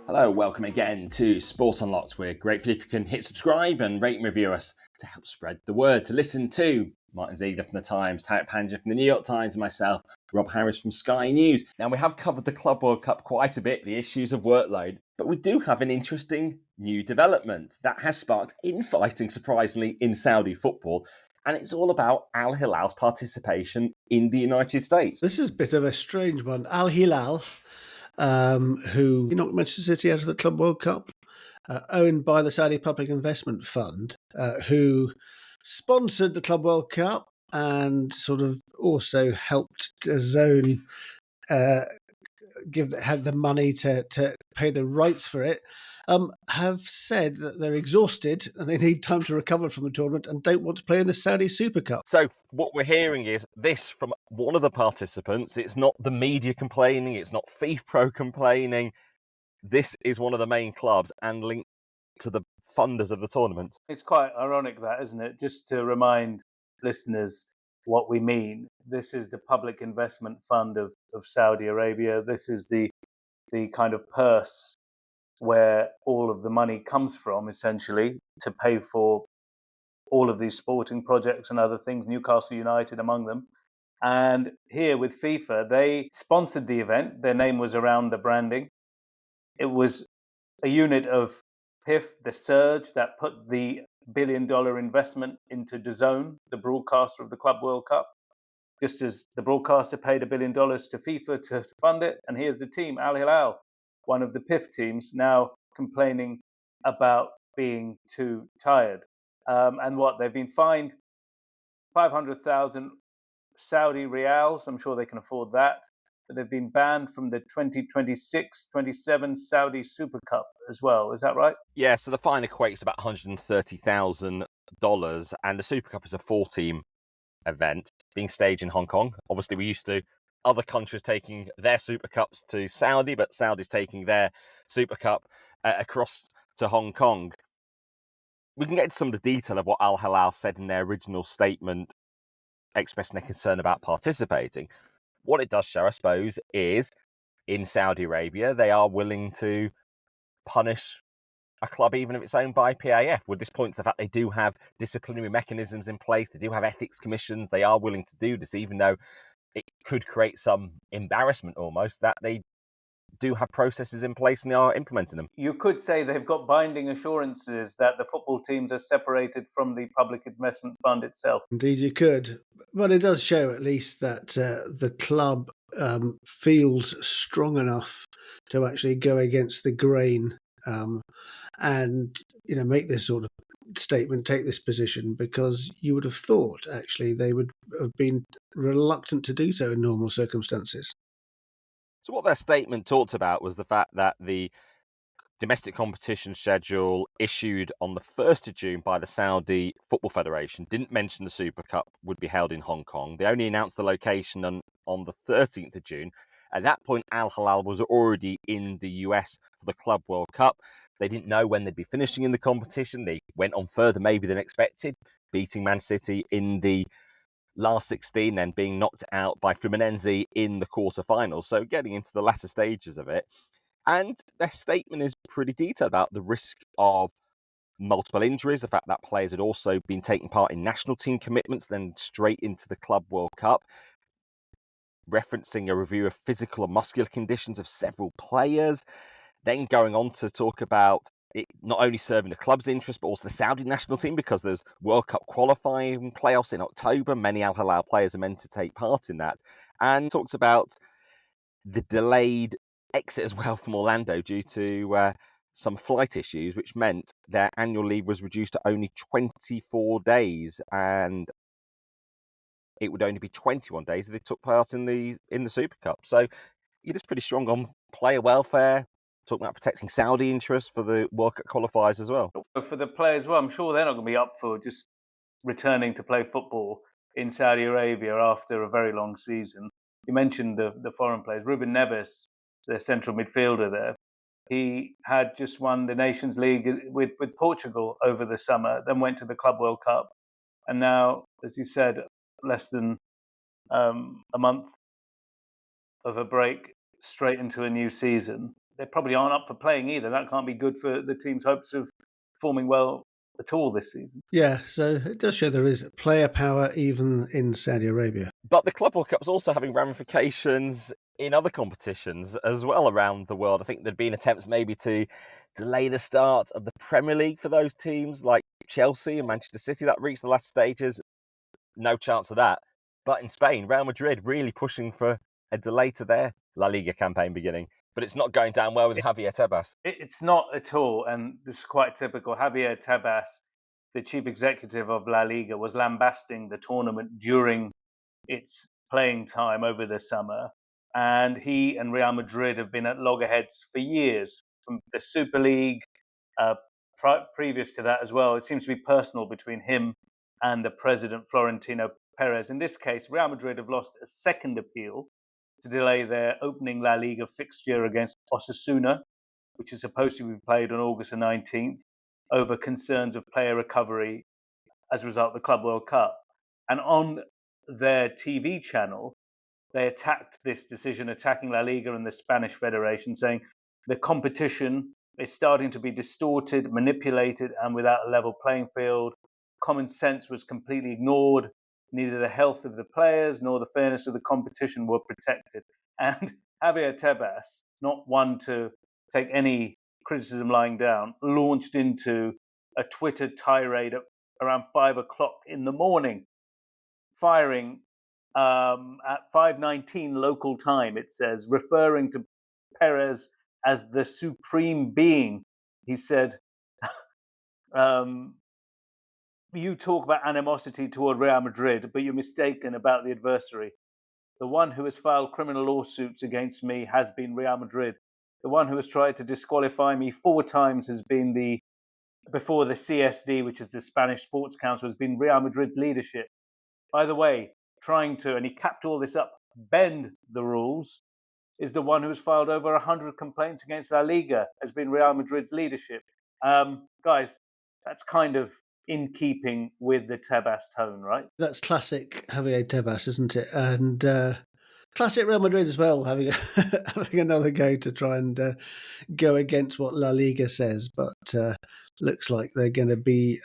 Hello, welcome again to Sport Unlocked. We're grateful if you can hit subscribe and rate and review us to help spread the word. To listen to Martyn Ziegler from the Times, Tariq Panja from the New York Times, and myself, Rob Harris from Sky News. Now, we have covered the Club World Cup quite a bit, the issues of workload, but we do have an interesting new development that has sparked infighting, surprisingly, in Saudi football. And it's all about Al Hilal's participation in the United States. This is a bit of a strange one. Al Hilal, who knocked Manchester City out of the Club World Cup, owned by the Saudi Public Investment Fund, who sponsored the Club World Cup and sort of also helped DAZN had the money to pay the rights for it, have said that they're exhausted and they need time to recover from the tournament and don't want to play in the Saudi Super Cup. So what we're hearing is this from one of the participants. It's not the media complaining. It's not FIFPro complaining. This is one of the main clubs and linked to the funders of the tournament. It's quite ironic that, isn't it? Just to remind listeners what we mean. This is the Public Investment Fund of Saudi Arabia. This is the kind of purse where all of the money comes from, essentially, to pay for all of these sporting projects and other things, Newcastle United among them. And here with FIFA, they sponsored the event. Their name was around the branding. It was a unit of PIF, the surge that put the $1 billion investment into DAZN, the broadcaster of the Club World Cup, just as the broadcaster paid $1 billion to FIFA to fund it. And here's the team, Al Hilal, one of the PIF teams, now complaining about being too tired. And what they've been fined 500,000 Saudi reals. I'm sure they can afford that. But they've been banned from the 2026-27 Saudi Super Cup as well. Is that right? Yeah, so the fine equates to about $130,000, and the Super Cup is a 4-team event being staged in Hong Kong. Obviously, we're used to other countries taking their Super Cups to Saudi, but Saudi's taking their Super Cup across to Hong Kong. We can get into some of the detail of what Al Hilal said in their original statement, expressing their concern about participating. What it does show, I suppose, is in Saudi Arabia, they are willing to punish a club even if it's owned by PAF. Would this point to the fact they do have disciplinary mechanisms in place, they do have ethics commissions, they are willing to do this, even though it could create some embarrassment almost, that they do have processes in place and they are implementing them. You could say they've got binding assurances that the football teams are separated from the Public Investment Fund itself. Indeed, you could. But it does show at least that the club feels strong enough to actually go against the grain and make this sort of statement, take this position, because you would have thought actually they would have been reluctant to do so in normal circumstances. So what their statement talked about was the fact that the domestic competition schedule issued on the 1st of June by the Saudi Football Federation didn't mention the Super Cup would be held in Hong Kong. They only announced the location on the 13th of June. At that point, Al Hilal was already in the US for the Club World Cup. They didn't know when they'd be finishing in the competition. They went on further maybe than expected, beating Man City in the last 16 and being knocked out by Fluminense in the quarterfinals. So getting into the latter stages of it. And their statement is pretty detailed about the risk of multiple injuries, the fact that players had also been taking part in national team commitments, then straight into the Club World Cup, referencing a review of physical and muscular conditions of several players, then going on to talk about it not only serving the club's interest, but also the Saudi national team, because there's World Cup qualifying playoffs in October. Many Al Hilal players are meant to take part in that. And talks about the delayed exit as well from Orlando due to some flight issues, which meant their annual leave was reduced to only 24 days. And it would only be 21 days if they took part in the Super Cup. So it is pretty strong on player welfare, talking about protecting Saudi interests for the World Cup qualifiers as well. For the players, well, I'm sure they're not going to be up for just returning to play football in Saudi Arabia after a very long season. You mentioned the foreign players. Ruben Neves, the central midfielder there, he had just won the Nations League with Portugal over the summer, then went to the Club World Cup. And now, as you said, less than a month of a break, straight into a new season. they probably aren't up for playing either. That can't be good for the team's hopes of performing well at all this season. Yeah, so it does show there is player power even in Saudi Arabia. But the Club World Cup is also having ramifications in other competitions as well around the world. I think there'd been attempts maybe to delay the start of the Premier League for those teams like Chelsea and Manchester City that reached the last stages. No chance of that. But in Spain, Real Madrid really pushing for a delay to their La Liga campaign beginning. But it's not going down well with Javier Tebas. It's not at all, and this is quite typical. Javier Tebas, the chief executive of La Liga, was lambasting the tournament during its playing time over the summer. And he and Real Madrid have been at loggerheads for years, from the Super League, previous to that as well. It seems to be personal between him and the president, Florentino Perez. In this case, Real Madrid have lost a second appeal to delay their opening La Liga fixture against Osasuna, which is supposed to be played on August the 19th, over concerns of player recovery as a result of the Club World Cup. And on their TV channel, they attacked this decision, attacking La Liga and the Spanish Federation, saying the competition is starting to be distorted, manipulated, and without a level playing field. Common sense was completely ignored. Neither the health of the players nor the fairness of the competition were protected. And Javier Tebas, not one to take any criticism lying down, launched into a Twitter tirade at around 5 o'clock in the morning, firing at 5:19 local time, it says, referring to Perez as the supreme being. He said, you talk about animosity toward Real Madrid, but you're mistaken about the adversary. The one who has filed criminal lawsuits against me has been Real Madrid. The one who has tried to disqualify me 4 times has been before the CSD, which is the Spanish Sports Council, has been Real Madrid's leadership. By the way, trying to, and he capped all this up, bend the rules, is the one who has filed over 100 complaints against La Liga, has been Real Madrid's leadership. Guys, that's kind of in keeping with the Tebas tone, right? That's classic Javier Tebas, isn't it? And classic Real Madrid as well, having another go to try and go against what La Liga says, but looks like they're going to be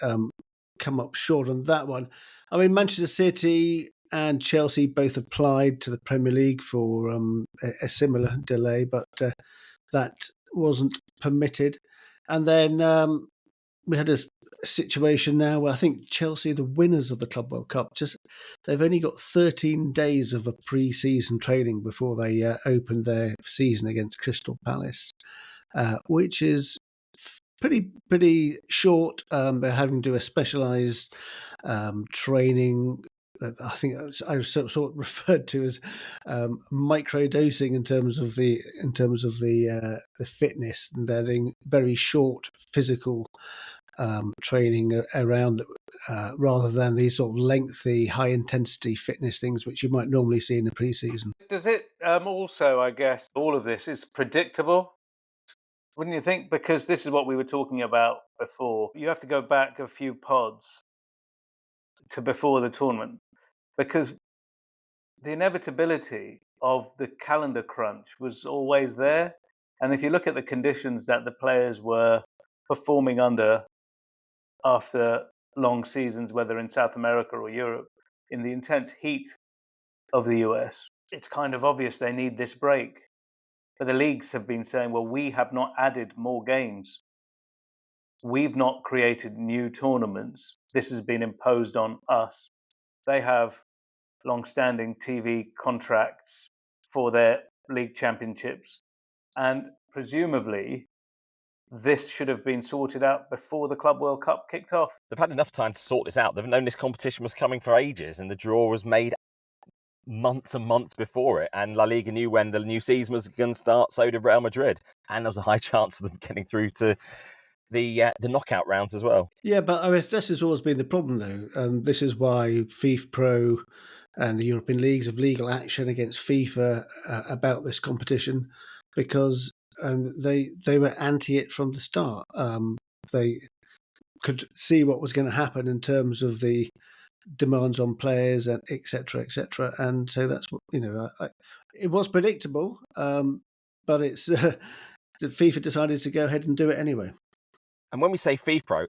come up short on that one. I mean, Manchester City and Chelsea both applied to the Premier League for a similar delay, but that wasn't permitted. And then we had a situation now where I think Chelsea, the winners of the Club World Cup, they've only got 13 days of a pre-season training before they open their season against Crystal Palace, which is pretty short. They're having to do a specialised training. I think I sort of referred to as microdosing in terms of the fitness, and they're doing very short physical training around rather than these sort of lengthy, high intensity fitness things which you might normally see in the pre-season. Does it also, I guess, all of this is predictable? Wouldn't you think? Because this is what we were talking about before. You have to go back a few pods to before the tournament, because the inevitability of the calendar crunch was always there. And if you look at the conditions that the players were performing under after long seasons, whether in South America or Europe, in the intense heat of the US, it's kind of obvious they need this break. But the leagues have been saying, well, we have not added more games. We've not created new tournaments. This has been imposed on us. They have long-standing TV contracts for their league championships. And presumably, this should have been sorted out before the Club World Cup kicked off. They've had enough time to sort this out. They've known this competition was coming for ages, and the draw was made months and months before it. And La Liga knew when the new season was going to start, so did Real Madrid. And there was a high chance of them getting through to the knockout rounds as well. Yeah, but I mean, this has always been the problem, though. This is why FIFA Pro and the European leagues have legal action against FIFA about this competition, because they were anti it from the start. They could see what was going to happen in terms of the demands on players and et cetera, and so that's what it was predictable, but it's FIFA decided to go ahead and do it anyway. And when we say FIFPro,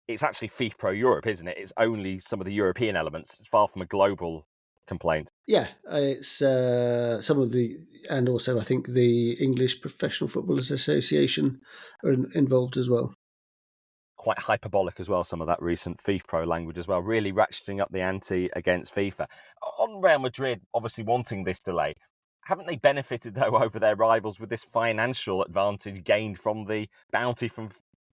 it's actually FIFPro Europe, isn't it? It's only some of the European elements. It's far from a global complaint. Yeah, it's some of the, and also I think the English Professional Footballers Association are involved as well. Quite hyperbolic as well, some of that recent FIFPro language as well, really ratcheting up the ante against FIFA. On Real Madrid, obviously wanting this delay, haven't they benefited, though, over their rivals with this financial advantage gained from the bounty from,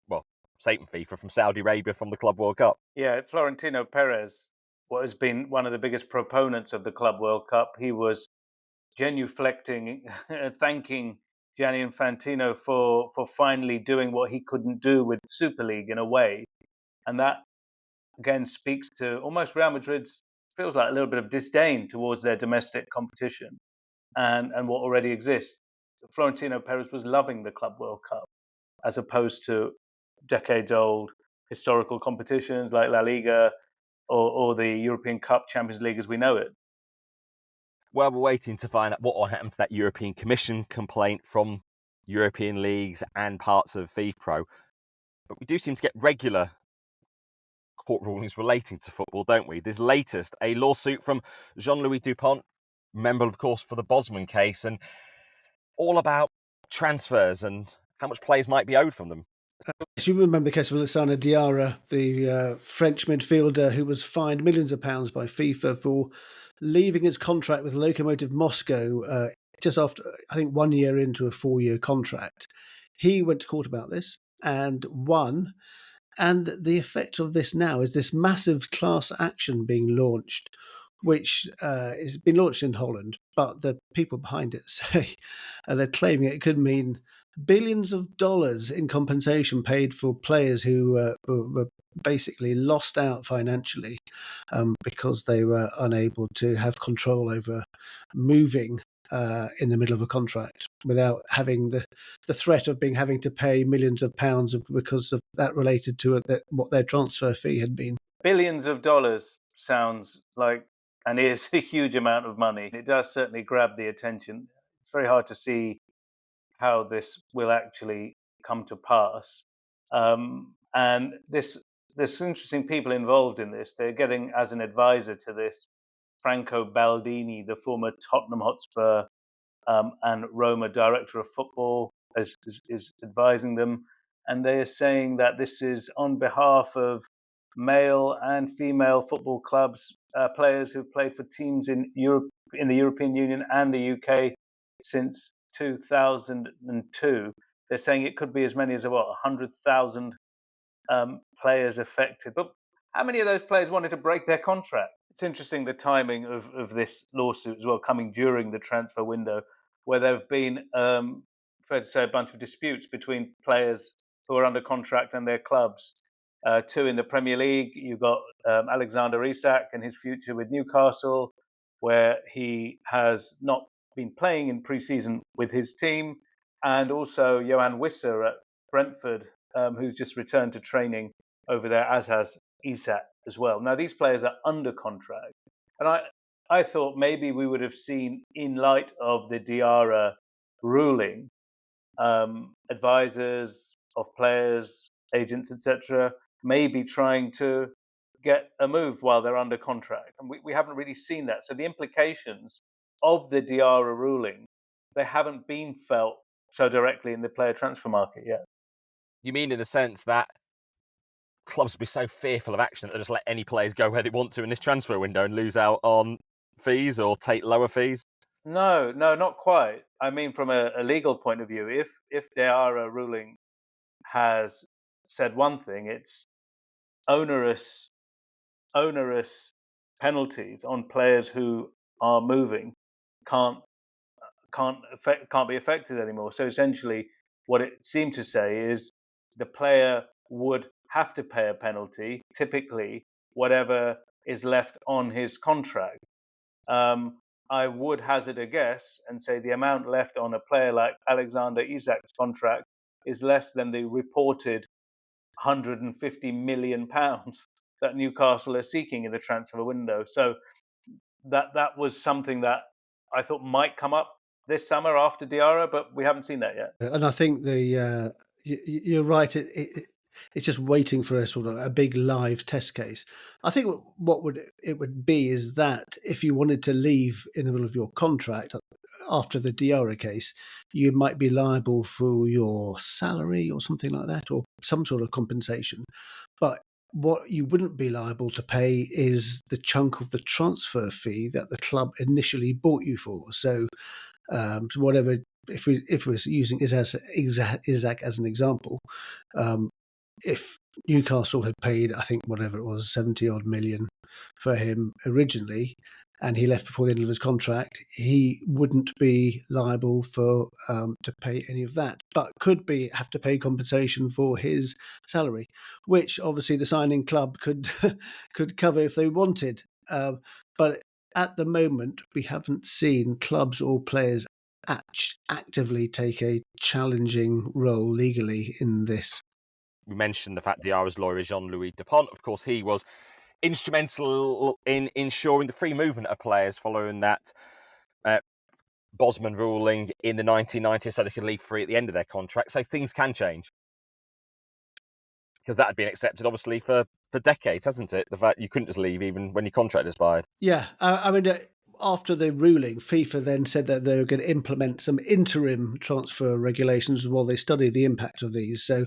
well, Satan FIFA, from Saudi Arabia, from the Club World Cup? Yeah, Florentino Perez, what has been one of the biggest proponents of the Club World Cup, he was genuflecting, thanking Gianni Infantino for finally doing what he couldn't do with Super League in a way. And that, again, speaks to almost Real Madrid's, feels like a little bit of disdain towards their domestic competition and what already exists. Florentino Perez was loving the Club World Cup as opposed to decades-old historical competitions like La Liga or the European Cup, Champions League as we know it. Well, we're waiting to find out what will happen to that European Commission complaint from European leagues and parts of FIFPro. But we do seem to get regular court rulings relating to football, don't we? This latest, a lawsuit from Jean-Louis Dupont, member, of course, for the Bosman case, and all about transfers and how much players might be owed from them. So you remember the case of Lassana Diarra, the French midfielder who was fined millions of pounds by FIFA for leaving his contract with Lokomotiv Moscow just after, I think, 1 year into a 4-year contract. He went to court about this and won. And the effect of this now is this massive class action being launched, which has been launched in Holland, but the people behind it say they're claiming it could mean billions of dollars in compensation paid for players who were basically lost out financially because they were unable to have control over moving in the middle of a contract without having the threat of having to pay millions of pounds because of that related to what their transfer fee had been. Billions of dollars sounds like and is a huge amount of money. It does certainly grab the attention. It's very hard to see how this will actually come to pass. And there's interesting people involved in this. They're getting as an advisor to this Franco Baldini, the former Tottenham Hotspur and Roma director of football, is advising them. And they are saying that this is on behalf of male and female football clubs, players who've played for teams in Europe, in the European Union and the UK since 2002. They're saying it could be as many as 100,000 players affected. But how many of those players wanted to break their contract? It's interesting the timing of this lawsuit as well, coming during the transfer window, where there have been, fair to say, a bunch of disputes between players who are under contract and their clubs. Two in the Premier League, you've got Alexander Isak and his future with Newcastle, where he has not been playing in pre-season with his team, and also Johan Wisser at Brentford, who's just returned to training over there, as has Isak as well. Now, these players are under contract, and I thought maybe we would have seen, in light of the Diarra ruling, advisors of players, agents, etc., maybe trying to get a move while they're under contract. And we haven't really seen that. So the implications of the Diarra ruling, they haven't been felt so directly in the player transfer market yet. You mean in the sense that clubs would be so fearful of action that they'll just let any players go where they want to in this transfer window and lose out on fees or take lower fees? No, not quite. I mean, from a legal point of view, if the Diarra ruling has said one thing, it's onerous penalties on players who are moving can't be affected anymore. So essentially, what it seemed to say is the player would have to pay a penalty, typically whatever is left on his contract. I would hazard a guess and say the amount left on a player like Alexander Isak's contract is less than the reported £150 million that Newcastle are seeking in the transfer window. So that was something that I thought might come up this summer after Diarra, but we haven't seen that yet. And I think you're right. It's just waiting for a sort of a big live test case. I think what would be is that if you wanted to leave in the middle of your contract after the Diarra case, you might be liable for your salary or something like that, or some sort of compensation. But what you wouldn't be liable to pay is the chunk of the transfer fee that the club initially bought you for. So whatever, if we're using Isaac as an example, if Newcastle had paid, I think whatever it was, 70 odd million for him originally, and he left before the end of his contract, he wouldn't be liable for to pay any of that, but could have to pay compensation for his salary, which obviously the signing club could could cover if they wanted. But at the moment, we haven't seen clubs or players actively take a challenging role legally in this. We mentioned the fact Diarra's lawyer is Jean-Louis Dupont. Of course, he was instrumental in ensuring the free movement of players following that Bosman ruling in the 1990s, so they could leave free at the end of their contract. So things can change, because that had been accepted, obviously, for decades, hasn't it? The fact you couldn't just leave even when your contract expired. Yeah, I mean, after the ruling, FIFA then said that they were going to implement some interim transfer regulations while they study the impact of these. So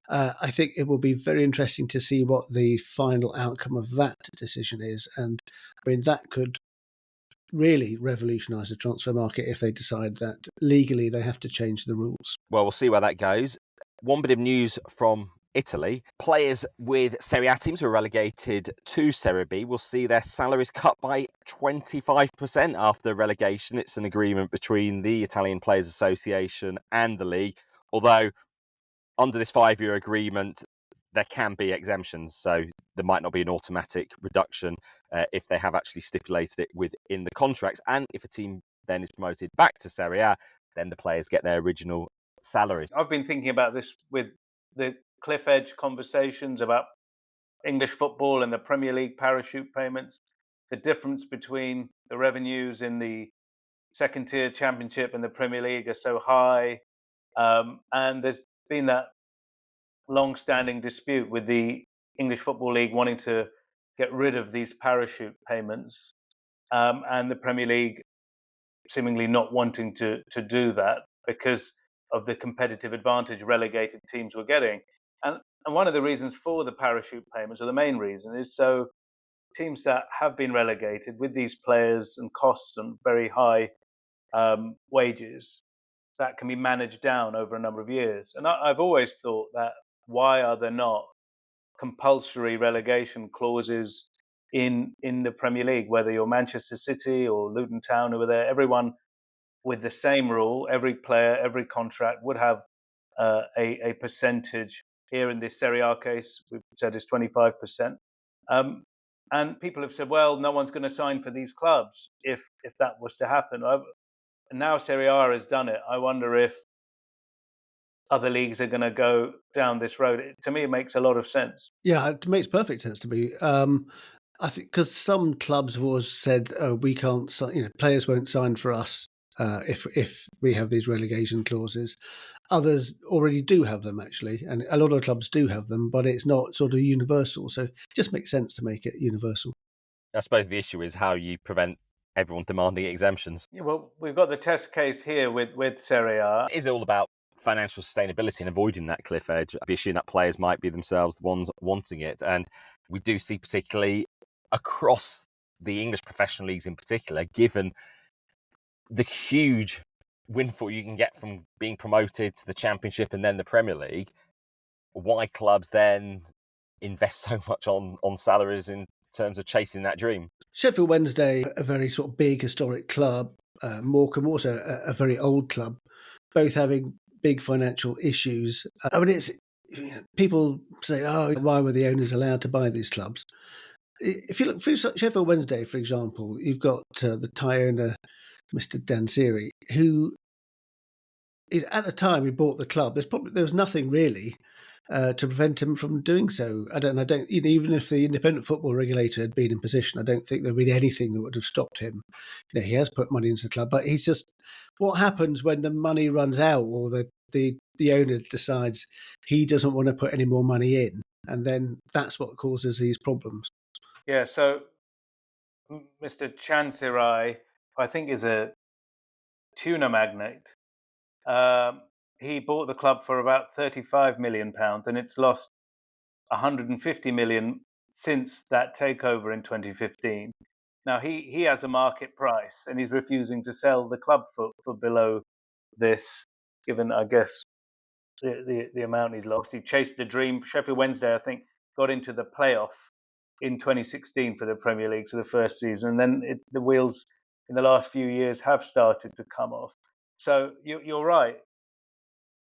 I think it will be very interesting to see what the final outcome of that decision is. And I mean, that could really revolutionise the transfer market if they decide that legally they have to change the rules. Well, we'll see where that goes. One bit of news from Italy. Players with Serie A teams who are relegated to Serie B will see their salaries cut by 25% after relegation. It's an agreement between the Italian Players Association and the league, although under this 5-year agreement, there can be exemptions. So there might not be an automatic reduction if they have actually stipulated it within the contracts. And if a team then is promoted back to Serie A, then the players get their original salary. I've been thinking about this with the cliff edge conversations about English football and the Premier League parachute payments. The difference between the revenues in the second tier Championship and the Premier League are so high. And there's been that long-standing dispute with the English Football League wanting to get rid of these parachute payments, and the Premier League seemingly not wanting to do that because of the competitive advantage relegated teams were getting. And one of the reasons for the parachute payments, or the main reason, is so teams that have been relegated with these players and costs and very high wages, that can be managed down over a number of years. And I've always thought that, why are there not compulsory relegation clauses in the Premier League, whether you're Manchester City or Luton Town over there, everyone with the same rule, every player, every contract would have a percentage. Here in this Serie A case, we've said it's 25%. And people have said, well, no one's going to sign for these clubs if that was to happen. And now Serie A has done it. I wonder if other leagues are going to go down this road. To me, it makes a lot of sense. Yeah, it makes perfect sense to me. I think because some clubs have always said, "Oh, we can't sign. Players won't sign for us if we have these relegation clauses." Others already do have them, actually, and a lot of clubs do have them, but it's not sort of universal. So it just makes sense to make it universal. I suppose the issue is how you prevent everyone demanding exemptions. Yeah, well, we've got the test case here with Serie A. It is all about financial sustainability and avoiding that cliff edge. I'd be assuming that players might be themselves the ones wanting it. And we do see, particularly across the English professional leagues in particular, given the huge windfall you can get from being promoted to the Championship and then the Premier League, why clubs then invest so much on salaries in terms of chasing that dream. Sheffield Wednesday, a very sort of big historic club, Morecambe also a very old club, both having big financial issues. I mean, people say, "Oh, why were the owners allowed to buy these clubs?" If you look for Sheffield Wednesday, for example, you've got the Thai owner, Mr. Dansiri, who at the time he bought the club, there was nothing really to prevent him from doing so. I don't. Even if the independent football regulator had been in position, I don't think there'd been anything that would have stopped him. He has put money into the club, but he's just. What happens when the money runs out, or the owner decides he doesn't want to put any more money in, and then that's what causes these problems. Yeah. So Mr. Chancerai, I think, is a tuna magnate. He bought the club for about £35 million, and it's lost 150 million since that takeover in 2015. Now he has a market price, and he's refusing to sell the club for below this, given, I guess, the amount he's lost. He chased the dream. Sheffield Wednesday, I think, got into the playoff in 2016 for the Premier League, so the first season, and then the wheels in the last few years have started to come off. So you're right.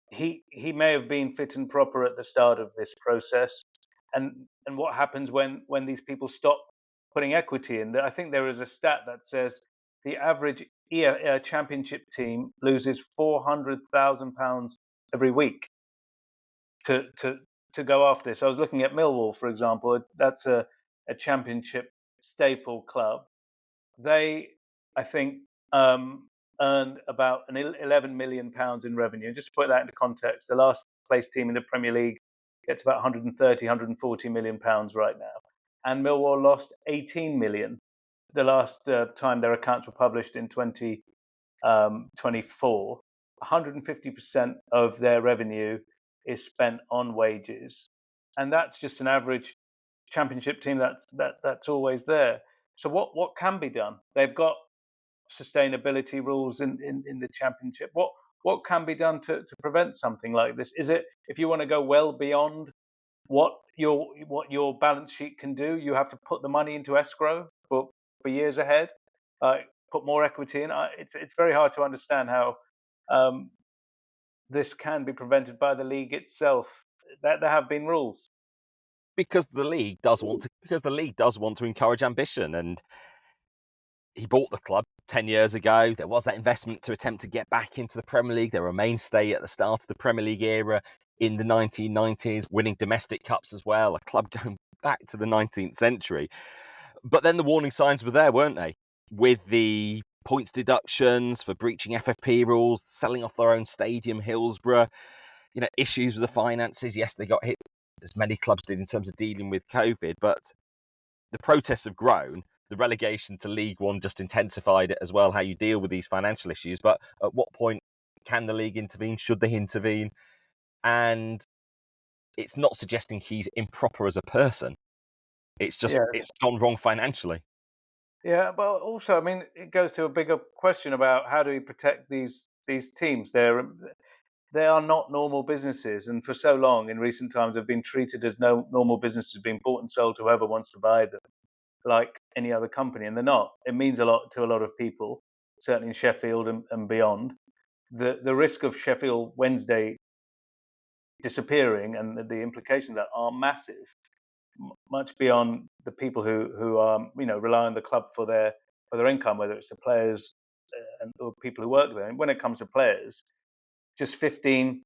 He may have been fit and proper at the start of this process, and what happens when these people stop putting equity in? I think there is a stat that says the average championship team loses £400,000 every week to go after this. I was looking at Millwall, for example. That's a championship staple club. They, I think, earned about £11 million in revenue. Just to put that into context, the last place team in the Premier League gets about 130, 140 million pounds right now. And Millwall lost 18 million the last time their accounts were published in 2024. 150% of their revenue is spent on wages. And that's just an average championship team that's always there. So what can be done? They've got sustainability rules in the championship. What can be done to prevent something like this? Is it, if you want to go well beyond what your balance sheet can do, you have to put the money into escrow for years ahead, put more equity in? It's very hard to understand how this can be prevented by the league itself. That there have been rules. Because the league does want to encourage ambition, and he bought the club 10 years ago. There was that investment to attempt to get back into the Premier League. They were a mainstay at the start of the Premier League era in the 1990s, winning domestic cups as well, a club going back to the 19th century. But then the warning signs were there, weren't they? With the points deductions for breaching FFP rules, selling off their own stadium, Hillsborough, issues with the finances. Yes, they got hit, as many clubs did, in terms of dealing with COVID, but the protests have grown. The relegation to League One just intensified it as well, how you deal with these financial issues. But at what point can the league intervene? Should they intervene? And it's not suggesting he's improper as a person. It's just, it's gone wrong financially. Yeah, but also, I mean, it goes to a bigger question about how do we protect these teams? They are not normal businesses, and for so long in recent times have been treated as no normal businesses, being bought and sold to whoever wants to buy them, like any other company, and they're not. It means a lot to a lot of people, certainly in Sheffield and beyond. The risk of Sheffield Wednesday disappearing and the implications of that are massive, much beyond the people who rely on the club for their income, whether it's the players or people who work there. And when it comes to players, just 15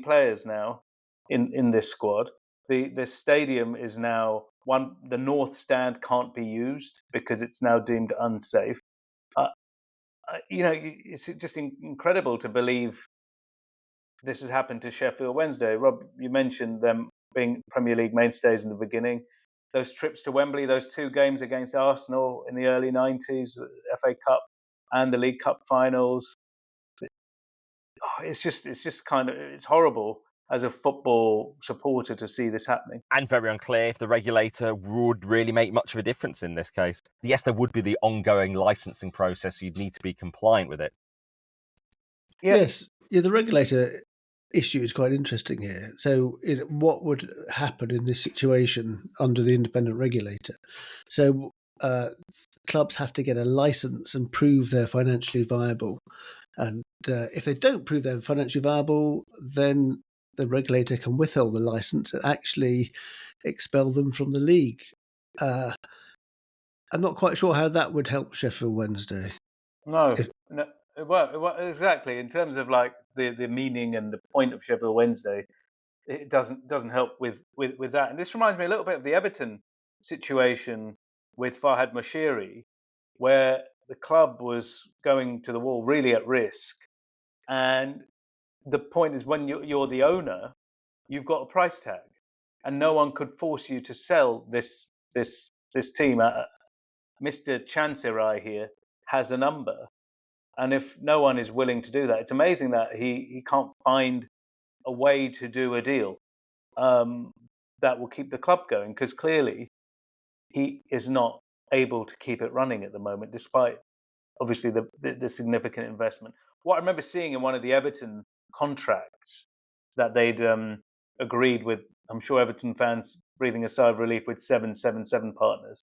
players now in this squad. The stadium is now the north stand can't be used because it's now deemed unsafe. It's just incredible to believe this has happened to Sheffield Wednesday. Rob, you mentioned them being Premier League mainstays in the beginning. Those trips to Wembley, those two games against Arsenal in the early 90s, the FA Cup and the League Cup finals. It's just it's horrible as a football supporter to see this happening. And very unclear if the regulator would really make much of a difference in this case. Yes, there would be the ongoing licensing process. You'd need to be compliant with it. Yeah. Yes. Yeah, the regulator issue is quite interesting here. So what would happen in this situation under the independent regulator? So clubs have to get a license and prove they're financially viable. And if they don't prove they're financially viable, then the regulator can withhold the license and actually expel them from the league. I'm not quite sure how that would help Sheffield Wednesday. No. Well, exactly. In terms of like the meaning and the point of Sheffield Wednesday, it doesn't help with that. And this reminds me a little bit of the Everton situation with Farhad Moshiri, where the club was going to the wall, really at risk. And the point is, when you're the owner, you've got a price tag, and no one could force you to sell this team. Mr. Chancerai here has a number, and if no one is willing to do that, it's amazing that he can't find a way to do a deal that will keep the club going, because clearly he is not able to keep it running at the moment, despite obviously the significant investment. What I remember seeing in one of the Everton contracts that they'd agreed with, I'm sure Everton fans breathing a sigh of relief, with 777 partners,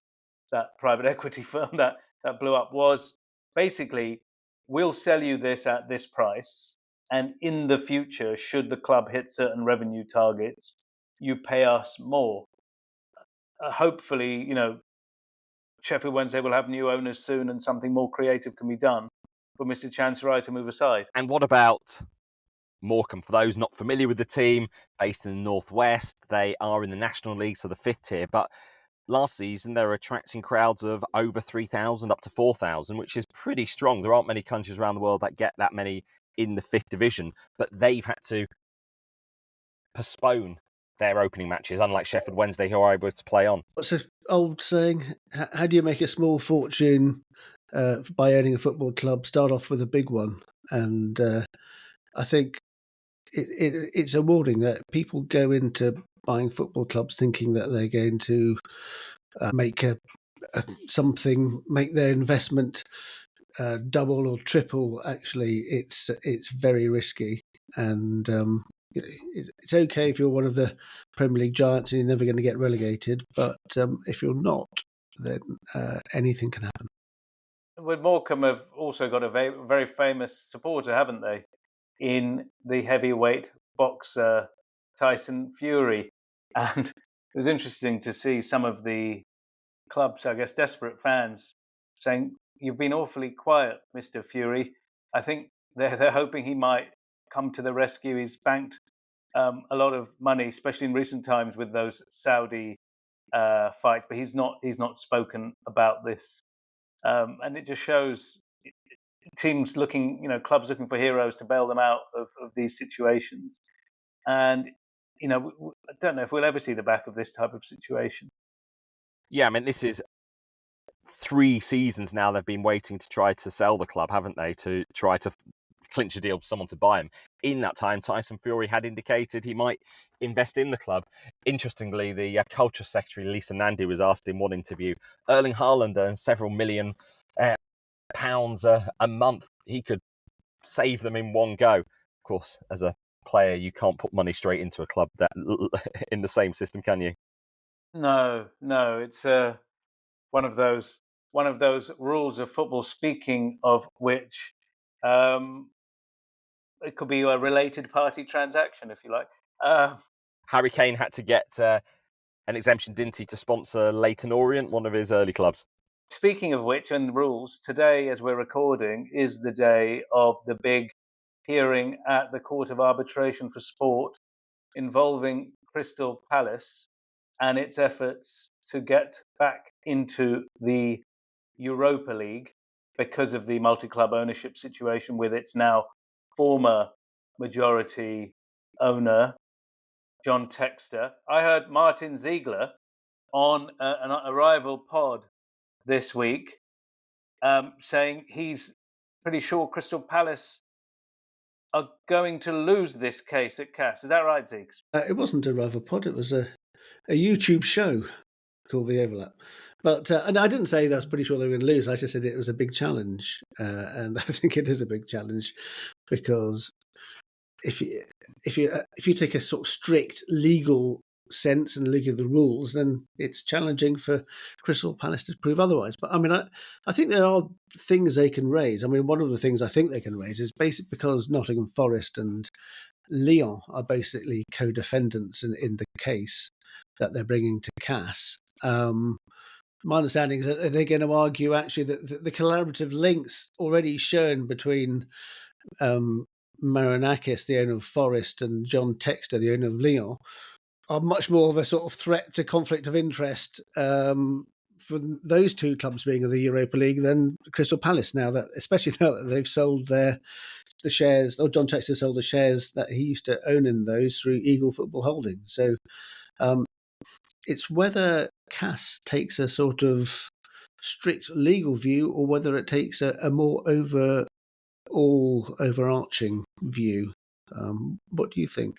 that private equity firm that blew up, was basically, we'll sell you this at this price, and in the future, should the club hit certain revenue targets, you pay us more. Hopefully, Sheffield Wednesday will have new owners soon, and something more creative can be done for Mr. Chancerai to move aside. And what about Morecambe? For those not familiar with the team, based in the Northwest, they are in the National League, so the 5th tier. But last season, they were attracting crowds of over 3,000 up to 4,000, which is pretty strong. There aren't many countries around the world that get that many in the 5th division, but they've had to postpone their opening matches, unlike Sheffield Wednesday, who are able to play on. What's an old saying? How do you make a small fortune by owning a football club? Start off with a big one. And I think it's a warning that people go into buying football clubs thinking that they're going to make make their investment double or triple. Actually, it's very risky, and it's okay if you're one of the Premier League giants and you're never going to get relegated, but if you're not, then anything can happen. With Morecambe have also got a very, very famous supporter, haven't they, in the heavyweight boxer Tyson Fury. And it was interesting to see some of the club's, I guess, desperate fans saying, "You've been awfully quiet, Mr. Fury." I think they're hoping he might come to the rescue. He's banked a lot of money, especially in recent times with those Saudi fights, but he's not spoken about this, and it just shows teams looking, clubs looking for heroes to bail them out of these situations. And I don't know if we'll ever see the back of this type of situation. Yeah, I mean, this is 3 seasons now they've been waiting to try to sell the club, haven't they, to try to clinch a deal for someone to buy him. In that time, Tyson Fury had indicated he might invest in the club. Interestingly, the culture secretary, Lisa Nandy, was asked in one interview, Erling Haaland earns several million pounds a month. He could save them in one go. Of course, as a player, you can't put money straight into a club that in the same system, can you? No, it's one of those rules of football. Speaking of which, it could be a related party transaction, if you like. Harry Kane had to get an exemption, didn't he, to sponsor Leyton Orient, one of his early clubs. Speaking of which, and rules, today, as we're recording, is the day of the big hearing at the Court of Arbitration for Sport involving Crystal Palace and its efforts to get back into the Europa League because of the multi-club ownership situation with its now former majority owner, John Textor. I heard Martyn Ziegler on a rival pod this week saying he's pretty sure Crystal Palace are going to lose this case at CAS. Is that right, Ziegs? It wasn't a rival pod, it was a YouTube show called The Overlap. But and I didn't say that I was pretty sure they were going to lose. I just said it was a big challenge. And I think it is a big challenge because if you take a sort of strict legal sense and look at the rules, then it's challenging for Crystal Palace to prove otherwise. But I mean, I think there are things they can raise. I mean, one of the things I think they can raise is basically because Nottingham Forest and Lyon are basically co-defendants in the case that they're bringing to CAS. My understanding is that they're going to argue actually that the collaborative links already shown between Marinakis, the owner of Forest, and John Textor, the owner of Lyon, are much more of a sort of threat to conflict of interest for those two clubs being in the Europa League than Crystal Palace now, that especially now that they've sold the shares, or John Textor sold the shares that he used to own in those through Eagle Football Holdings. So it's whether CAS takes a sort of strict legal view or whether it takes a more overarching view. What do you think?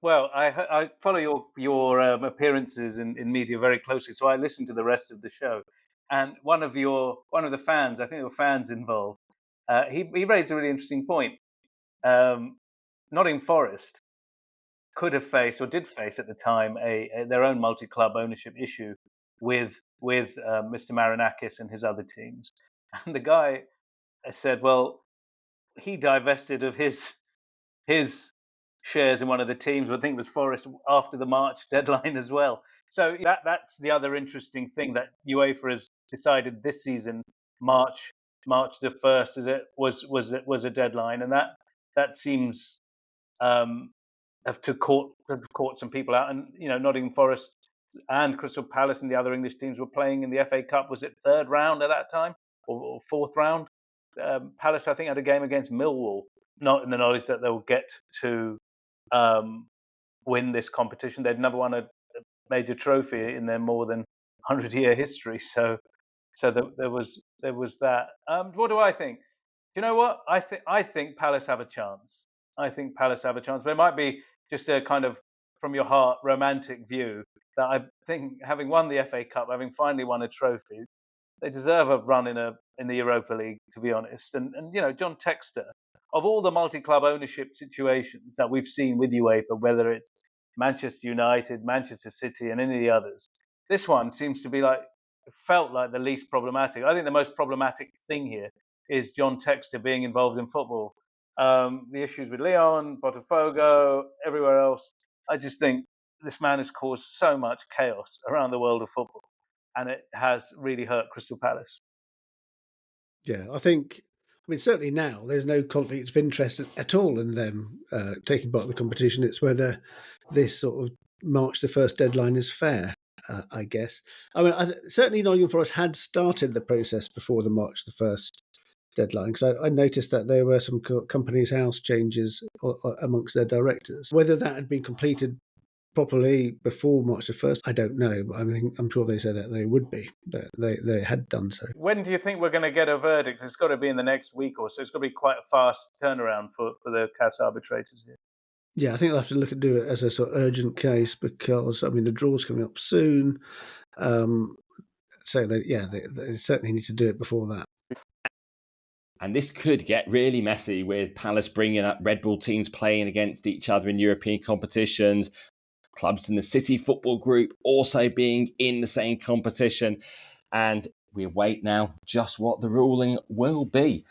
Well, I follow your appearances in media very closely, so I listened to the rest of the show. And one of the fans, I think there were fans involved, he raised a really interesting point. Nottingham Forest could have faced, or did face at the time, their own multi-club ownership issue with Mr. Marinakis and his other teams. And the guy said, well, he divested of his shares in one of the teams, I think it was Forest, after the March deadline as well. So that's the other interesting thing, that UEFA has decided this season, March the 1st, was a deadline, and that seems have caught some people out. And Nottingham Forest and Crystal Palace and the other English teams were playing in the FA Cup. Was it third round at that time, or fourth round? Palace, I think, had a game against Millwall, not in the knowledge that they'll get to win this competition. They'd never won a major trophy in their more than 100-year history. So there was that. What do I think? You know what? I think Palace have a chance. But it might be just a kind of from your heart romantic view that I think, having won the FA Cup, having finally won a trophy, they deserve a run in the Europa League, to be honest. And John Textor, of all the multi-club ownership situations that we've seen with UEFA, whether it's Manchester United, Manchester City, and any of the others, this one seems to be felt like the least problematic. I think the most problematic thing here is John Textor being involved in football. The issues with Lyon, Botafogo, everywhere else. I just think this man has caused so much chaos around the world of football, and it has really hurt Crystal Palace. Yeah, I mean, certainly now there's no conflict of interest at all in them taking part in the competition. It's whether this sort of March the 1st deadline is fair, I guess. I mean, certainly Nottingham Forest had started the process before the March the 1st deadline, because I noticed that there were some companies' house changes amongst their directors. Whether that had been completed properly before March the 1st, I don't know. But I'm sure they said that they would be. They had done so. When do you think we're going to get a verdict? It's got to be in the next week or so. It's got to be quite a fast turnaround for the CAS arbitrators here. Yeah, I think they'll have to do it as a sort of urgent case, because the draw's coming up soon. So they certainly need to do it before that. And this could get really messy, with Palace bringing up Red Bull teams playing against each other in European competitions, clubs in the City Football Group also being in the same competition. And we await now just what the ruling will be.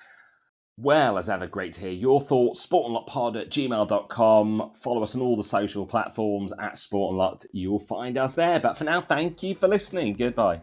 Well, as ever, great to hear your thoughts. sportunlockpod@gmail.com. Follow us on all the social platforms @sportunlocked. You'll find us there. But for now, thank you for listening. Goodbye.